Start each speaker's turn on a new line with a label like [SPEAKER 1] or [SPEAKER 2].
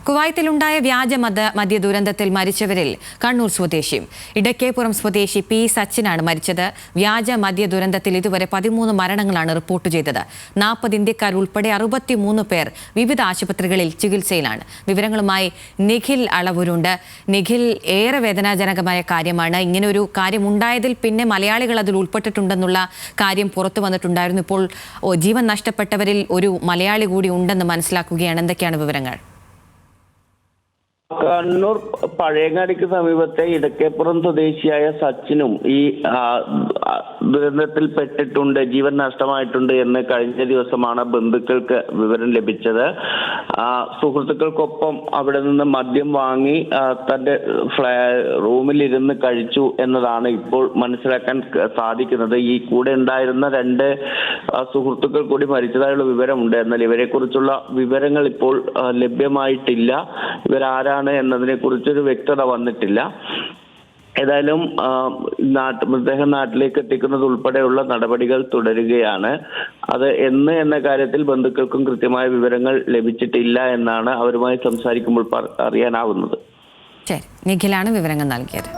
[SPEAKER 1] കുവൈത്തിലുണ്ടായ വ്യാജ മദ്യ ദുരന്തത്തിൽ മരിച്ചവരിൽ കണ്ണൂർ സ്വദേശിയും ഇടക്കേപ്പുറം സ്വദേശി പി സച്ചിനാണ് മരിച്ചത്. വ്യാജ മദ്യ ദുരന്തത്തിൽ ഇതുവരെ 13 മരണങ്ങളാണ് റിപ്പോർട്ട് ചെയ്തത്. 40 ഇന്ത്യക്കാർ ഉൾപ്പെടെ 63 പേർ വിവിധ ആശുപത്രികളിൽ ചികിത്സയിലാണ്. വിവരങ്ങളുമായി നിഖിൽ അളവൂരുണ്ട്. നിഖിൽ, ഏറെ വേദനാജനകമായ കാര്യമാണ്. ഇങ്ങനെ ഒരു കാര്യം ഉണ്ടായതിൽ പിന്നെ മലയാളികൾ അതിൽ ഉൾപ്പെട്ടിട്ടുണ്ടെന്നുള്ള കാര്യം പുറത്തു വന്നിട്ടുണ്ടായിരുന്നു. ഇപ്പോൾ ജീവൻ നഷ്ടപ്പെട്ടവരിൽ ഒരു മലയാളി കൂടി ഉണ്ടെന്ന് മനസ്സിലാക്കുകയാണ്. എന്തൊക്കെയാണ് വിവരങ്ങൾ?
[SPEAKER 2] കണ്ണൂർ പഴയങ്ങാടിക്ക് സമീപത്തെ ഇടക്കേപ്പുറം സ്വദേശിയായ സച്ചിനും ഈ ദുരന്തത്തിൽ പെട്ടിട്ടുണ്ട്, ജീവൻ നഷ്ടമായിട്ടുണ്ട് എന്ന് കഴിഞ്ഞ ദിവസമാണ് ബന്ധുക്കൾക്ക് വിവരം ലഭിച്ചത്. സുഹൃത്തുക്കൾക്കൊപ്പം അവിടെ നിന്ന് മദ്യം വാങ്ങി തന്റെ റൂമിലിരുന്ന് കഴിച്ചു എന്നതാണ് ഇപ്പോൾ മനസ്സിലാക്കാൻ സാധിക്കുന്നത്. ഈ കൂടെ ഉണ്ടായിരുന്ന 2 സുഹൃത്തുക്കൾ കൂടി മരിച്ചതായുള്ള വിവരമുണ്ട്. എന്നാൽ ഇവരെ കുറിച്ചുള്ള വിവരങ്ങൾ ഇപ്പോൾ ലഭ്യമായിട്ടില്ല. ഇവരാരാണ് എന്നതിനെ കുറിച്ചൊരു വ്യക്തത വന്നിട്ടില്ല. ഏതായാലും മൃതദേഹം നാട്ടിലേക്ക് എത്തിക്കുന്നത് ഉൾപ്പെടെയുള്ള നടപടികൾ തുടരുകയാണ്. അത് എന്ന കാര്യത്തിൽ ബന്ധുക്കൾക്കും കൃത്യമായ വിവരങ്ങൾ ലഭിച്ചിട്ടില്ല എന്നാണ് അവരുമായി സംസാരിക്കുമ്പോൾ അറിയാനാവുന്നത്.
[SPEAKER 1] ശരി, നിഖിലാണ് വിവരങ്ങൾ നൽകിയത്.